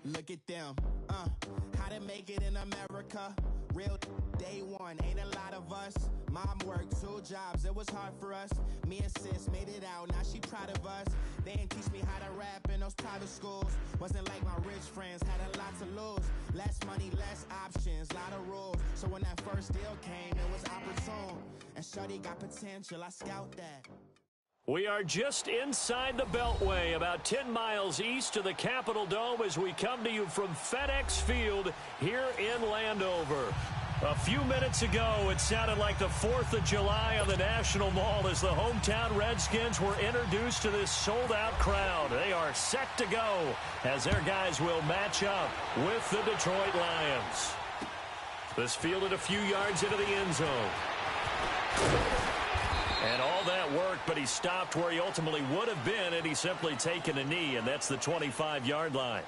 Look at them, how to make it in America. Real day one, ain't a lot of us. Mom worked 2 jobs, it was hard for us. Me and sis made it out, now she proud of us. They didn't teach me how to rap in those private schools. Wasn't like my rich friends, had a lot to lose. Less money, less options, lot of rules. So when that first deal came, it was opportune. And shorty got potential, I scout that. We are just inside the Beltway, about 10 miles east of the Capitol Dome as we come to you from FedEx Field here in Landover. A few minutes ago, it sounded like the 4th of July on the National Mall as the hometown Redskins were introduced to this sold-out crowd. They are set to go as their guys will match up with the Detroit Lions. This fielded a few yards into the end zone. And all that worked, but he stopped where he ultimately would have been had he simply taken a knee, and that's the 25-yard line.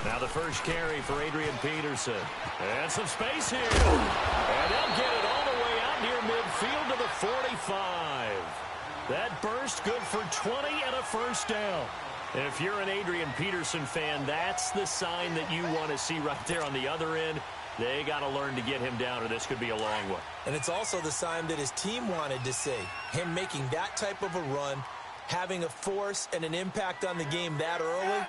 Now the first carry for Adrian Peterson. And some space here. And they'll get it all the way out near midfield to the 45. That burst good for 20 and a first down. And if you're an Adrian Peterson fan, that's the sign that you want to see right there on the other end. They got to learn to get him down, or this could be a long one. And it's also the sign that his team wanted to see. Him making that type of a run, having a force and an impact on the game that early,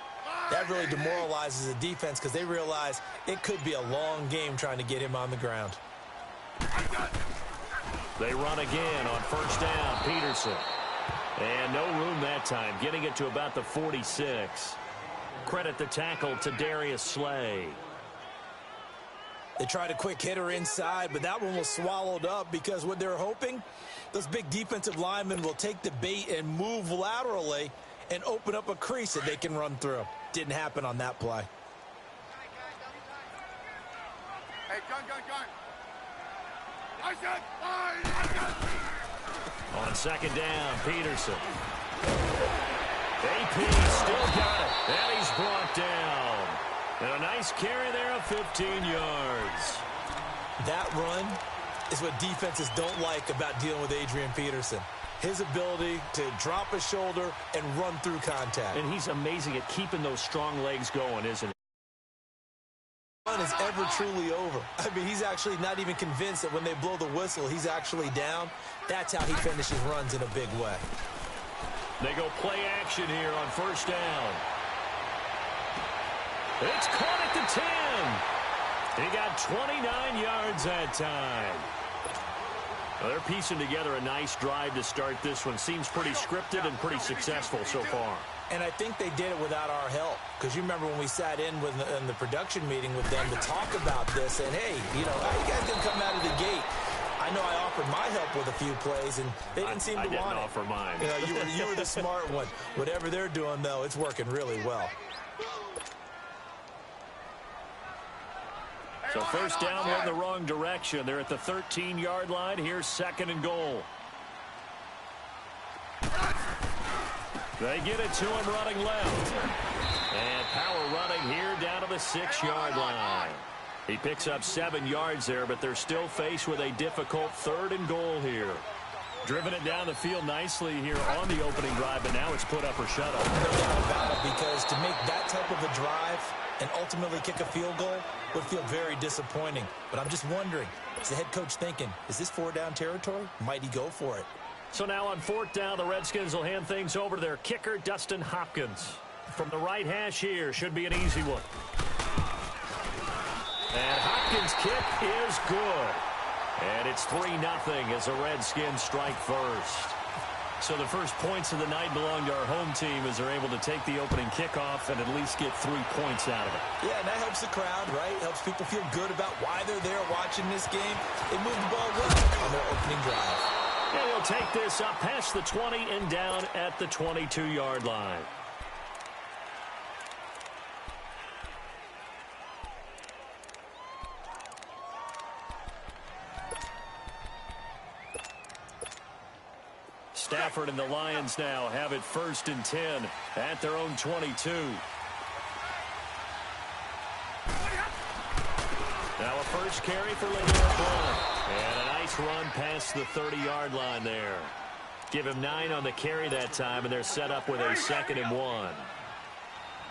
that really demoralizes the defense because they realize it could be a long game trying to get him on the ground. They run again on first down, Peterson. And no room that time, getting it to about the 46. Credit the tackle to Darius Slay. They tried a quick hitter inside, but that one was swallowed up because what they're hoping, those big defensive linemen will take the bait and move laterally and open up a crease that they can run through. Didn't happen on that play. Hey, gun. On second down, Peterson. AP still got it. And he's brought down. And a nice carry there of 15 yards. That run is what defenses don't like about dealing with Adrian Peterson. His ability to drop a shoulder and run through contact. And he's amazing at keeping those strong legs going, isn't he? Run is ever truly over. I mean, he's actually not even convinced that when they blow the whistle, he's actually down. That's how he finishes runs in a big way. They go play action here on first down. It's caught at the 10. He got 29 yards that time. Well, they're piecing together a nice drive to start this one. Seems pretty scripted and pretty successful so far. And I think they did it without our help. Because you remember when we sat in the production meeting with them to talk about this. And, hey, you know, how you guys didn't come out of the gate? I know I offered my help with a few plays, and they didn't seem to want it. I didn't offer mine. You know, you were the smart one. Whatever they're doing, though, it's working really well. So first down went the wrong direction. They're at the 13-yard line. Here's second and goal. They get it to him running left. And power running here down to the 6-yard line. He picks up 7 yards there, but they're still faced with a difficult third and goal here. Driven it down the field nicely here on the opening drive, but now it's put up or shut up. No doubt about it, because to make that type of a drive and ultimately kick a field goal would feel very disappointing. But I'm just wondering, is the head coach thinking, is this 4-down territory? Might he go for it? So now on 4th down, the Redskins will hand things over to their kicker, Dustin Hopkins. From the right hash here, should be an easy one. And Hopkins' kick is good. And it's 3-0 as the Redskins strike first. So the first points of the night belong to our home team as they're able to take the opening kickoff and at least get 3 points out of it. Yeah, and that helps the crowd, right? Helps people feel good about why they're there watching this game. They move the ball well on their opening drive. Yeah, They'll take this up past the 20 and down at the 22-yard line. Stafford and the Lions now have it 1st and 10 at their own 22. Now a first carry for Le'Veon Bell. And a nice run past the 30-yard line there. Give him 9 on the carry that time, and they're set up with a 2nd and 1.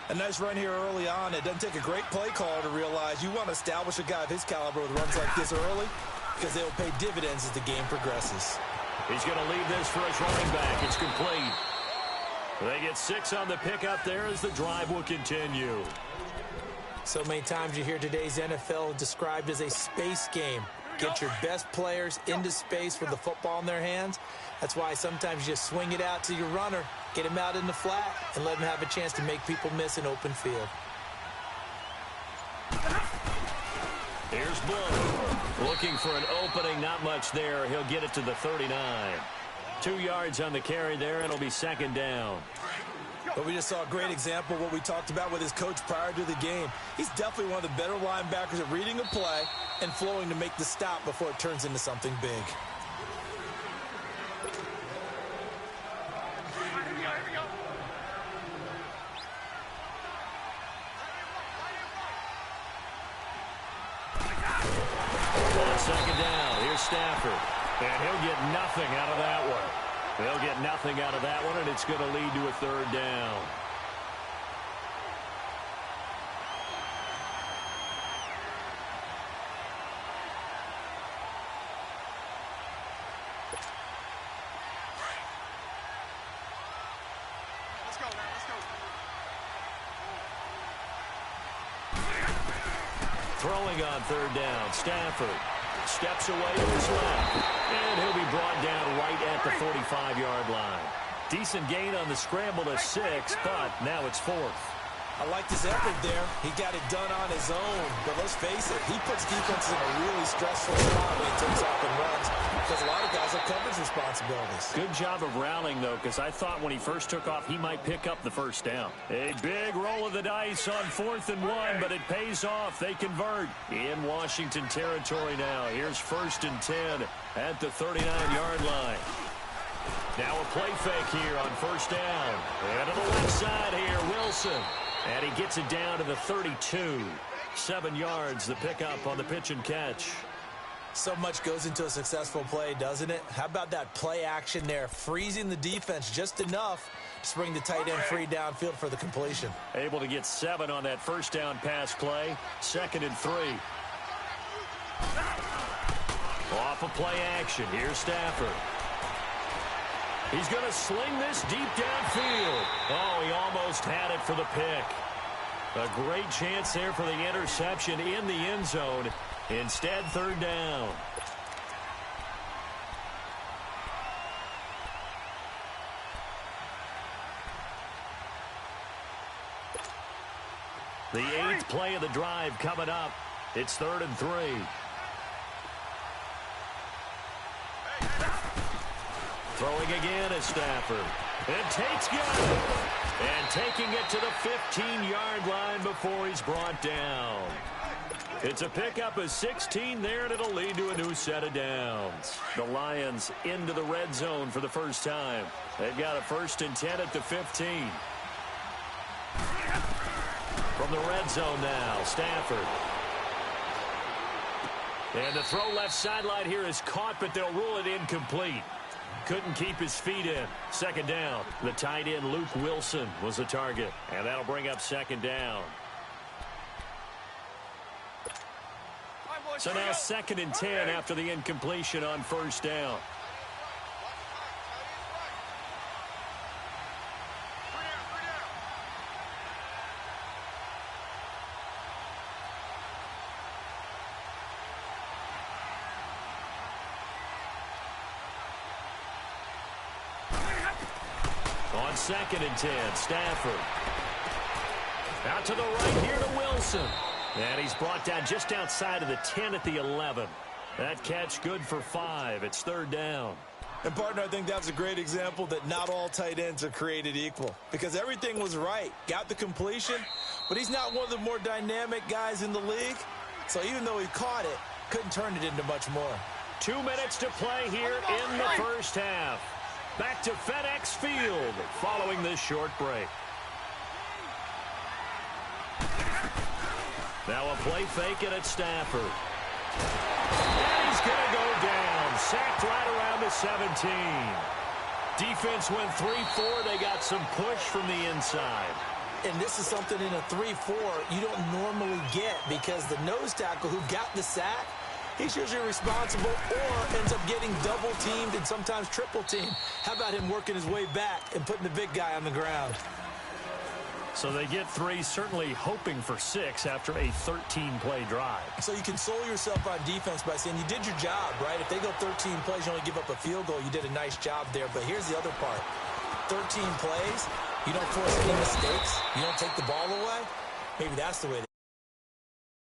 A nice run here early on. It doesn't take a great play caller to realize you want to establish a guy of his caliber with runs like this early because they will pay dividends as the game progresses. He's going to leave this for his running back. It's complete. They get 6 on the pickup there as the drive will continue. So many times you hear today's NFL described as a space game. Get your best players into space with the football in their hands. That's why sometimes you just swing it out to your runner, get him out in the flat, and let him have a chance to make people miss an open field. Here's Blow. Looking for an opening, not much there. He'll get it to the 39. 2 yards on the carry there, and it'll be 2nd down. But we just saw a great example of what we talked about with his coach prior to the game. He's definitely one of the better linebackers at reading a play and flowing to make the stop before it turns into something big. On 2nd down, here's Stafford. And he'll get nothing out of that one. They'll get nothing out of that one, and it's going to lead to a 3rd down. Let's go now. Let's go. Throwing on 3rd down, Stafford steps away to his left, and he'll be brought down right at the 45-yard line. Decent gain on the scramble to 6, but now it's 4th. I liked his effort there. He got it done on his own. But let's face it, he puts defenses in a really stressful spot when he takes off and runs because a lot of guys have coverage responsibilities. Good job of rallying, though, because I thought when he first took off, he might pick up the 1st down. A big roll of the dice on 4th and 1, but it pays off. They convert in Washington territory now. Here's 1st and 10 at the 39-yard line. Now a play fake here on 1st down. And to the left side here, Wilson. And he gets it down to the 32. 7 yards, the pickup on the pitch and catch. So much goes into a successful play, doesn't it? How about that play action there? Freezing the defense just enough to bring the tight end free downfield for the completion. Able to get 7 on that 1st down pass play. 2nd and 3. Off of play action. Here's Stafford. He's going to sling this deep downfield. Oh, he almost had it for the pick. A great chance there for the interception in the end zone. Instead, 3rd down. The 8th play of the drive coming up. It's 3rd and 3. Throwing again is Stafford. And takes good. And taking it to the 15-yard line before he's brought down. It's a pickup of 16 there, and it'll lead to a new set of downs. The Lions into the red zone for the first time. They've got a 1st and 10 at the 15. From the red zone now, Stafford. And the throw left sideline here is caught, but they'll rule it incomplete. Couldn't keep his feet in. 2nd down. The tight end, Luke Wilson, was the target. And that'll bring up 2nd down. So now 2nd and 10 after the incompletion on 1st down. On 2nd and 10, Stafford. Out to the right here to Wilson. And he's brought down just outside of the 10 at the 11. That catch good for 5. It's 3rd down. And, partner, I think that's a great example that not all tight ends are created equal because everything was right. Got the completion, but he's not one of the more dynamic guys in the league. So even though he caught it, couldn't turn it into much more. 2 minutes to play here in the first half. Back to FedEx Field following this short break. Now a play fake it at Stafford. And he's going to go down. Sacked right around the 17. Defense went 3-4. They got some push from the inside. And this is something in a 3-4 you don't normally get because the nose tackle who got the sack, he's usually responsible or ends up getting double-teamed and sometimes triple-teamed. How about him working his way back and putting the big guy on the ground? So they get 3, certainly hoping for 6 after a 13-play drive. So you console yourself on defense by saying you did your job, right? If they go 13 plays, you only give up a field goal, you did a nice job there. But here's the other part. 13 plays, you don't force any mistakes, you don't take the ball away. Maybe that's the way.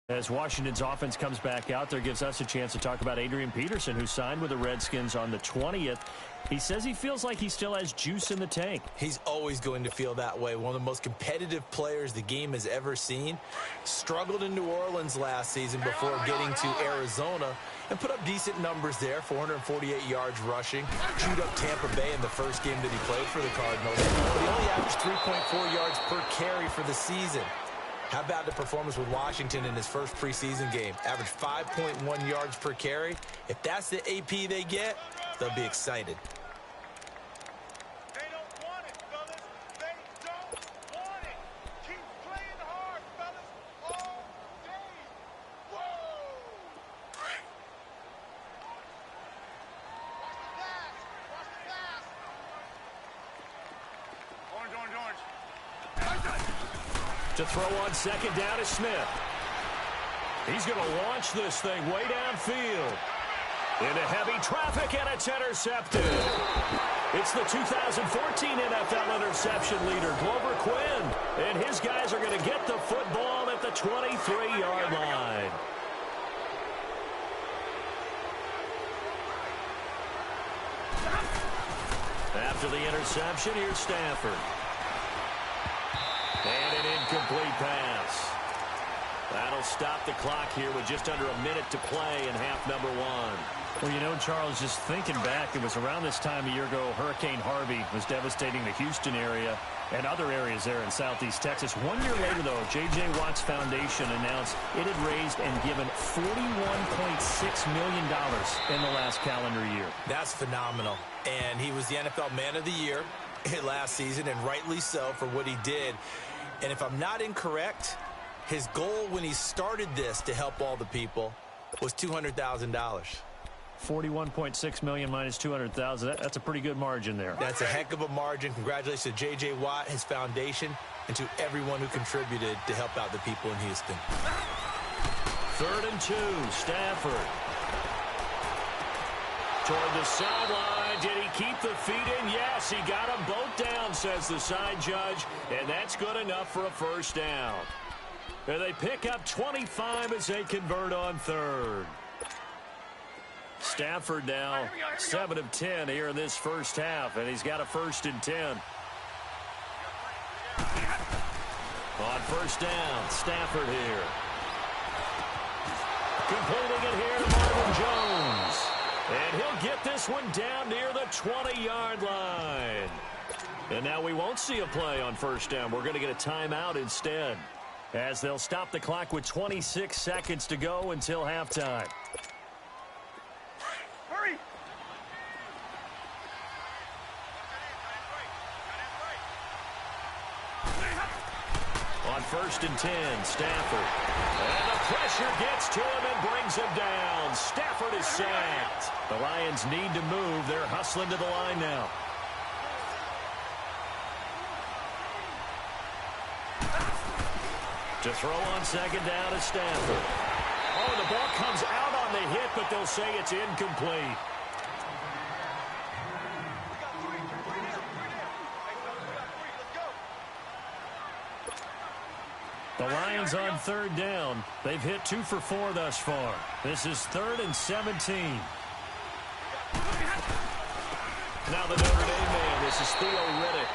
As Washington's offense comes back out there, gives us a chance to talk about Adrian Peterson, who signed with the Redskins on the 20th. He says he feels like he still has juice in the tank. He's always going to feel that way. One of the most competitive players the game has ever seen. Struggled in New Orleans last season before getting to Arizona and put up decent numbers there, 448 yards rushing. Chewed up Tampa Bay in the first game that he played for the Cardinals. But he only averaged 3.4 yards per carry for the season. How about the performance with Washington in his first preseason game? Averaged 5.1 yards per carry. If that's the AP they get, they'll be excited. They don't want it, fellas. They don't want it. Keep playing hard, fellas, all day. Whoa! Watch the glass. Watch the glass. Orange. To throw on second down is Smith. He's going to launch this thing way downfield. Into heavy traffic, and it's intercepted. It's the 2014 NFL interception leader, Glover Quinn. And his guys are going to get the football at the 23-yard line. After the interception, here's Stafford. And an incomplete pass. That'll stop the clock here with just under a minute to play in half number 1. Well, you know, Charles, just thinking back, it was around this time a year ago, Hurricane Harvey was devastating the Houston area and other areas there in southeast Texas. 1 year later, though, J.J. Watt's Foundation announced it had raised and given $41.6 million in the last calendar year. That's phenomenal. And he was the NFL Man of the Year last season, and rightly so for what he did. And if I'm not incorrect, his goal when he started this to help all the people was $200,000. 41.6 million minus 200,000. That's a pretty good margin there. That's a heck of a margin. Congratulations to J.J. Watt, his foundation, and to everyone who contributed to help out the people in Houston. 3rd and 2, Stafford. Toward the sideline. Did he keep the feet in? Yes, he got them both down, says the side judge, and that's good enough for a first down. And they pick up 25 as they convert on 3rd. Stafford now 7 of 10 here in this first half, and he's got a 1st and 10. On first down, Stafford here. Completing it here to Marvin Jones. And he'll get this one down near the 20-yard line. And now we won't see a play on first down. We're going to get a timeout instead, as they'll stop the clock with 26 seconds to go until halftime. Hurry! On 1st and 10, Stafford. And the pressure gets to him and brings him down. Stafford is sacked. The Lions need to move. They're hustling to the line now. To throw on second down is Stafford. Oh, the ball comes out on the hit, but they'll say it's incomplete. The Lions on 3rd down. They've hit 2 for 4 thus far. This is 3rd and 17. Now the Notre Dame man, this is Theo Riddick.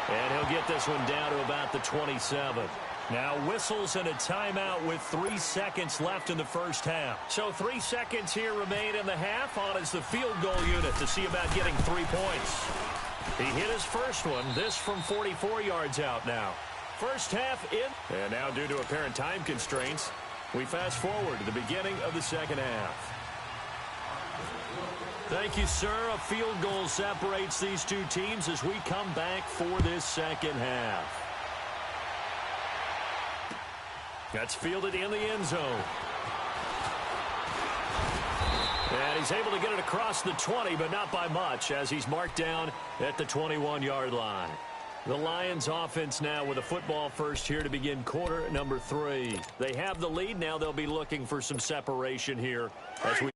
And he'll get this one down to about the 27. Now whistles and a timeout with 3 seconds left in the first half. So 3 seconds here remain in the half. On is the field goal unit to see about getting 3 points. He hit his first one. This from 44 yards out now. First half in. And now due to apparent time constraints, we fast forward to the beginning of the second half. Thank you, sir. A field goal separates these two teams as we come back for this second half. That's fielded in the end zone. And he's able to get it across the 20, but not by much, as he's marked down at the 21-yard line. The Lions offense now with a football first here to begin quarter number 3. They have the lead. Now they'll be looking for some separation here as we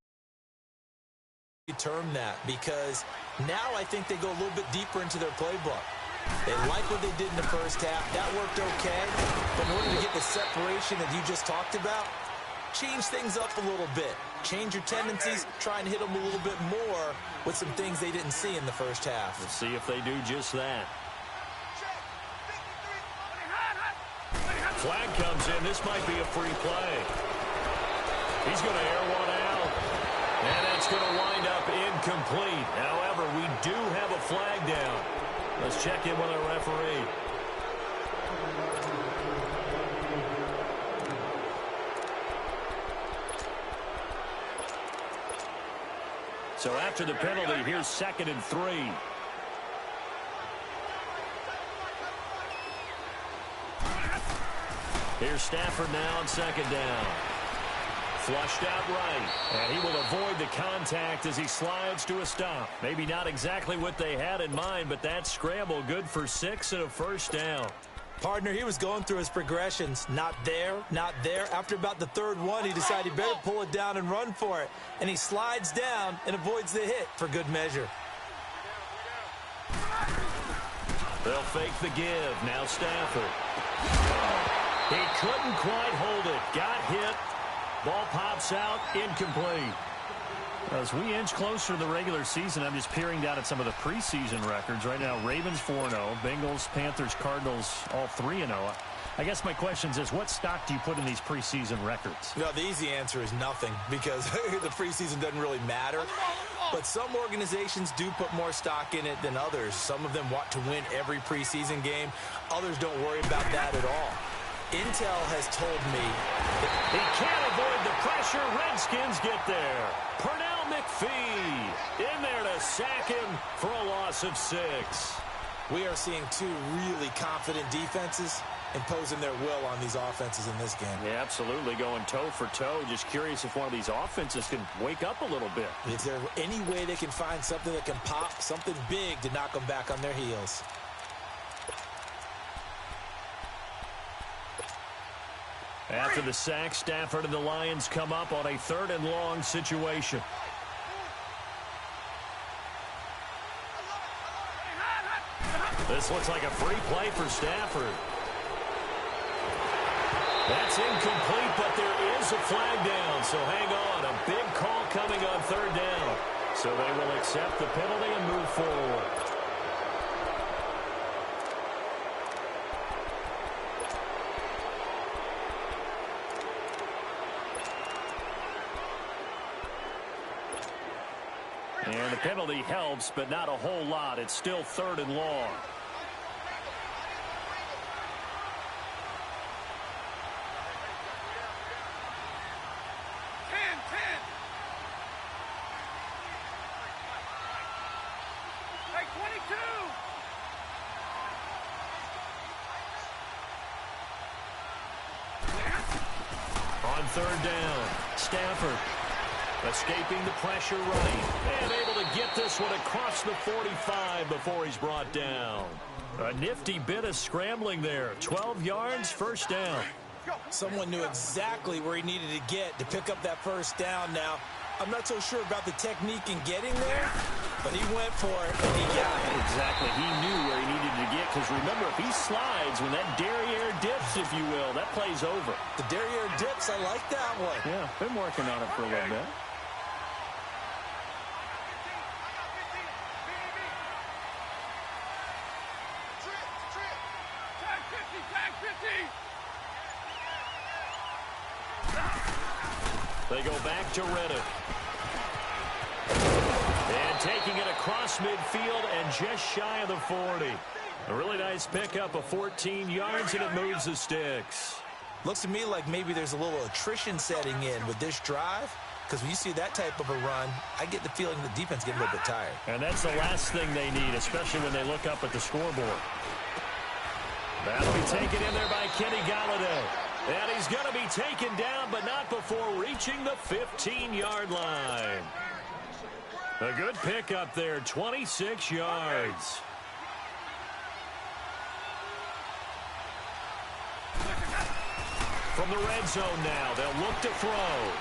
term that, because now I think they go a little bit deeper into their playbook. They like what they did in the first half. That worked okay. But in order to get the separation that you just talked about, change things up a little bit. Change your tendencies. Try and hit them a little bit more with some things they didn't see in the first half. Let's see if they do just that. Flag comes in. This might be a free play. He's going to air one out. And that's going to wind up incomplete. However, we do have a flag down. Let's check in with our referee. So after the penalty, here's 2nd and 3. Here's Stafford now on 2nd down. Flushed out right, and he will avoid the contact as he slides to a stop. Maybe not exactly what they had in mind, but that scramble good for 6 and a first down. Partner, he was going through his progressions. Not there, not there. After about the 3rd one, he decided he better pull it down and run for it. And he slides down and avoids the hit for good measure. They'll fake the give. Now Stafford. He couldn't quite hold it. Got hit. Ball pops out, incomplete. As we inch closer to the regular season, I'm just peering down at some of the preseason records. Right now, Ravens 4-0, Bengals, Panthers, Cardinals, all 3-0. I guess my question is, what stock do you put in these preseason records? No, the easy answer is nothing, because the preseason doesn't really matter. But some organizations do put more stock in it than others. Some of them want to win every preseason game. Others don't worry about that at all. Intel has told me that he can't avoid the pressure. Redskins get there. Pernell McPhee in there to sack him for a loss of 6. We are seeing 2 really confident defenses imposing their will on these offenses in this game. Yeah, absolutely, going toe for toe. Just curious if one of these offenses can wake up a little bit. Is there any way they can find something that can pop, something big to knock them back on their heels? After the sack, Stafford and the Lions come up on a 3rd and long situation. This looks like a free play for Stafford. That's incomplete, but there is a flag down, so hang on. A big call coming on 3rd down. So they will accept the penalty and move forward. And the penalty helps, but not a whole lot. It's still 3rd and long. On 3rd down, Stafford escaping the pressure right, and able to get this one across the 45 before he's brought down. A nifty bit of scrambling there. 12 yards, first down. Someone knew exactly where he needed to get to pick up that first down. Now, I'm not so sure about the technique in getting there, but he went for it, and he got it. Exactly. He knew where he needed to get, because remember, if he slides, when that derriere dips, if you will, that play's over. The derriere dips, I like that one. Yeah, been working on it for a little bit. They go back to Reddick. And taking it across midfield and just shy of the 40. A really nice pickup of 14 yards, and it moves the sticks. Looks to me like maybe there's a little attrition setting in with this drive, because when you see that type of a run, I get the feeling the defense getting a little bit tired. And that's the last thing they need, especially when they look up at the scoreboard. That'll be taken in there by Kenny Galladay. And he's going to be taken down, but not before reaching the 15-yard line. A good pickup there, 26 yards. From the red zone now, they'll look to throw.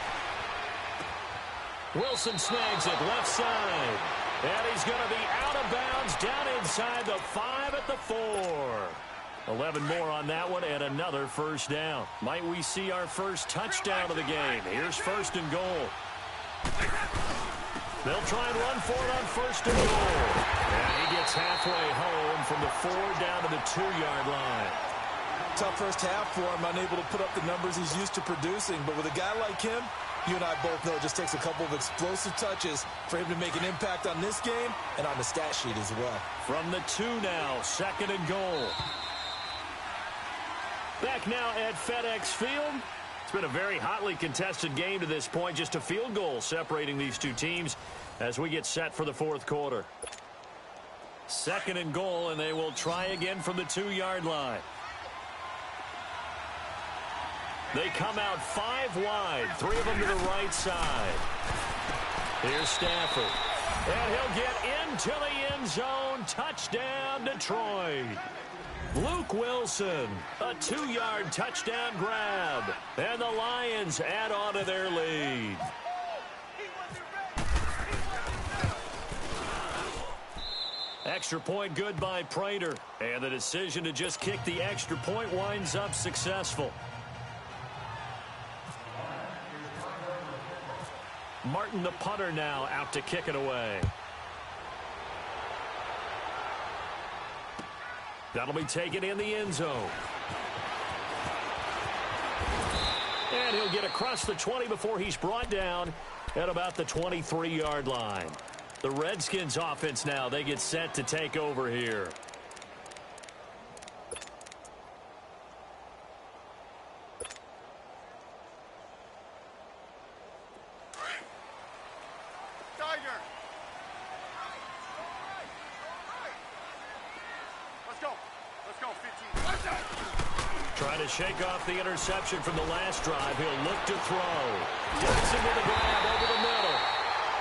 Wilson snags it left side. And he's going to be out of bounds down inside the 5 at the 4. 11 more on that one and another first down. Might we see our first touchdown of the game? Here's first and goal. They'll try and run for it on first and goal. And he gets halfway home from the 4 down to the 2-yard line. Tough first half for him, unable to put up the numbers he's used to producing. But with a guy like him, you and I both know it just takes a couple of explosive touches for him to make an impact on this game and on the stat sheet as well. From the 2 now, second and goal. Back now at FedEx Field. It's been a very hotly contested game to this point. Just a field goal separating these two teams as we get set for the fourth quarter. Second and goal, and they will try again from the 2-yard line. They come out 5 wide, 3 of them to the right side. Here's Stafford. And he'll get into the end zone. Touchdown, Detroit. Luke Wilson, a 2-yard touchdown grab. And the Lions add on to their lead. Extra point good by Prater. And the decision to just kick the extra point winds up successful. Martin, the punter, now out to kick it away. That'll be taken in the end zone. And he'll get across the 20 before he's brought down at about the 23-yard line. The Redskins offense now, they get set to take over here. Trying to shake off the interception from the last drive. He'll look to throw. Dixon with a grab over the middle.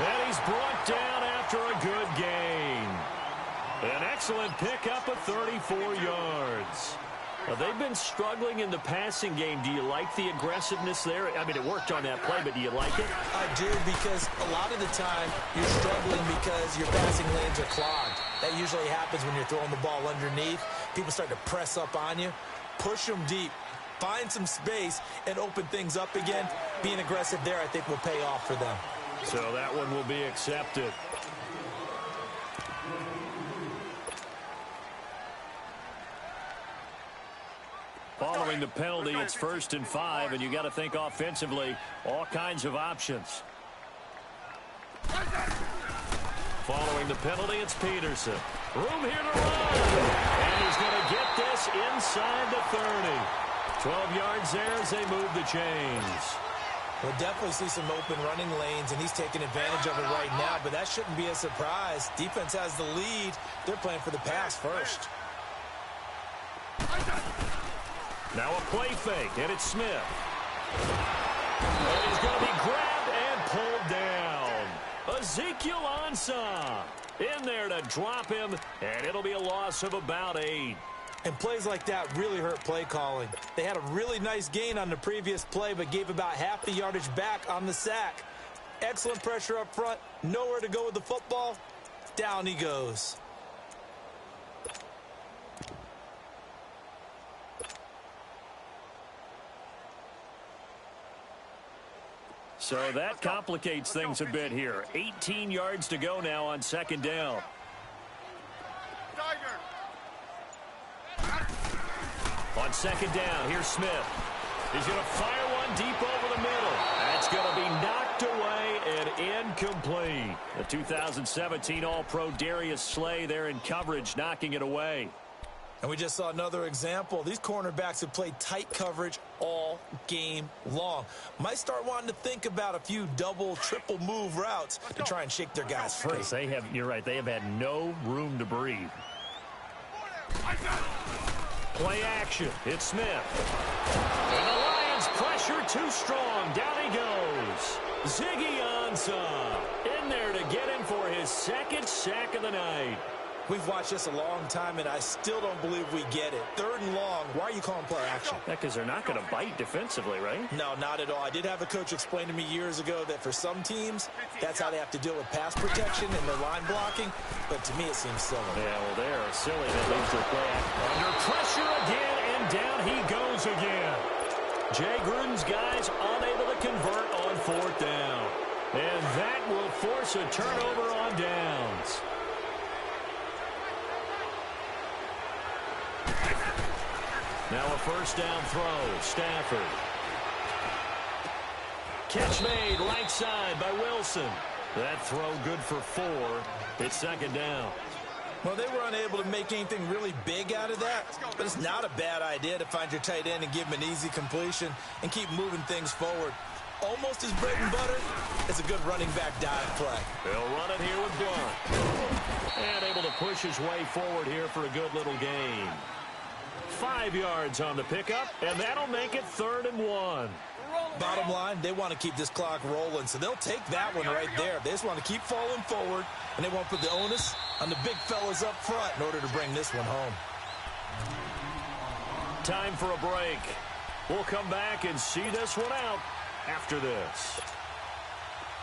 And he's brought down after a good gain. An excellent pickup of 34 yards. They've been struggling in the passing game. Do you like the aggressiveness there? I mean, it worked on that play, but do you like it? I do, because a lot of the time you're struggling because your passing lanes are clogged. That usually happens when you're throwing the ball underneath. People start to press up on you. Push them deep. Find some space and open things up again. Being aggressive there, I think, will pay off for them. So that one will be accepted. Following the penalty, it's 1st and 5, and you got to think offensively, all kinds of options. Following the penalty, it's Peterson. Room here to run. And he's going to get this inside the 30. 12 yards there as they move the chains. We'll definitely see some open running lanes, and he's taking advantage of it right now, but that shouldn't be a surprise. Defense has the lead. They're playing for the pass first. Now a play fake, and it's Smith. And he's going to be grabbed and pulled down. Ezekiel Ansah in there to drop him, and it'll be a loss of about 8. And plays like that really hurt play calling. They had a really nice gain on the previous play, but gave about half the yardage back on the sack. Excellent pressure up front, nowhere to go with the football. Down he goes. So that complicates things a bit here. 18 yards to go now on 2nd down. On On second down, here's Smith. He's going to fire one deep over the middle. That's going to be knocked away and incomplete. The 2017 All-Pro Darius Slay there in coverage, knocking it away. And we just saw another example. These cornerbacks have played tight coverage all game long. Might start wanting to think about a few double, triple move routes to try and shake their guys free. You're right, they have had no room to breathe. Play action. It's Smith. And the Lions pressure too strong. Down he goes. Ziggy Ansah in there to get him for his second sack of the night. We've watched this a long time, and I still don't believe we get it. 3rd and long. Why are you calling play action? Yeah, because they're not going to bite defensively, right? No, not at all. I did have a coach explain to me years ago that for some teams, that's how they have to deal with pass protection and their line blocking. But to me, it seems silly. Yeah, well, they're silly. That leads to a play action. Under pressure again, and down he goes again. Jay Gruden's guys unable to convert on 4th down. And that will force a turnover on downs. Now a first down throw. Stafford. Catch made right side by Wilson. That throw good for 4. It's second down. Well, they were unable to make anything really big out of that, but it's not a bad idea to find your tight end and give him an easy completion and keep moving things forward. Almost as bread and butter as a good running back dive play. They'll run it here with Blunt. And able to push his way forward here for a good little gain. 5 yards on the pickup, and that'll make it 3rd and 1. Bottom line, they want to keep this clock rolling, so they'll take that one right there. They just want to keep falling forward, and they won't put the onus on the big fellas up front in order to bring this one home. Time for a break. We'll come back and see this one out after this.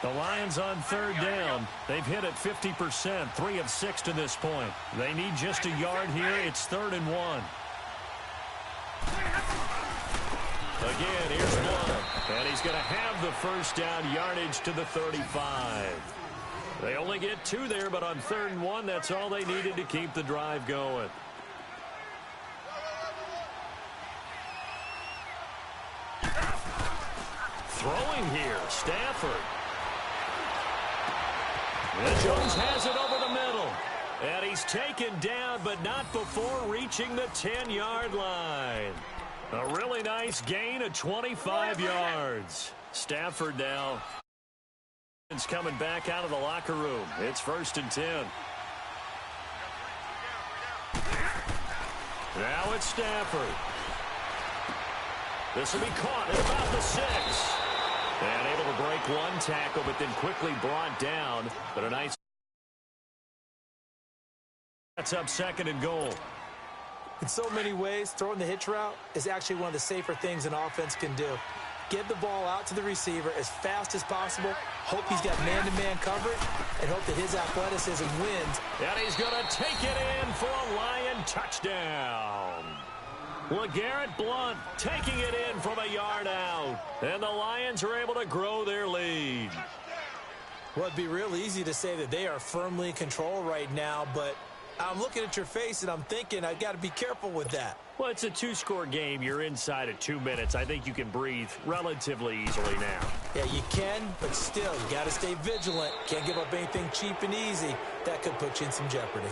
The Lions on 3rd down. They've hit it 50%, 3 of 6 to this point. They need just a yard here. It's 3rd and 1. Again, here's Blunt. And he's going to have the first down, yardage to the 35. They only get 2 there, but on 3rd and 1, that's all they needed to keep the drive going. Throwing here, Stafford. And Jones has it over the middle. And he's taken down, but not before reaching the 10-yard line. A really nice gain of 25 yards. Stafford now is coming back out of the locker room. It's 1st and 10. Now it's Stafford. This will be caught at about the 6. And able to break one tackle, but then quickly brought down. But a nice... That's up 2nd and goal. In so many ways, throwing the hitch route is actually one of the safer things an offense can do. Get the ball out to the receiver as fast as possible, hope he's got man-to-man coverage, and hope that his athleticism wins. And he's going to take it in for a Lion touchdown. LeGarrette Blunt taking it in from a yard out. And the Lions are able to grow their lead. Well, it'd be real easy to say that they are firmly in control right now, but I'm looking at your face and I'm thinking I've got to be careful with that. Well, it's a 2-score game. You're inside of 2 minutes. I think you can breathe relatively easily now. Yeah, you can, but still, you got to stay vigilant. Can't give up anything cheap and easy. That could put you in some jeopardy.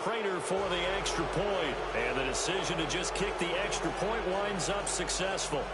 Prater for the extra point. And the decision to just kick the extra point winds up successful.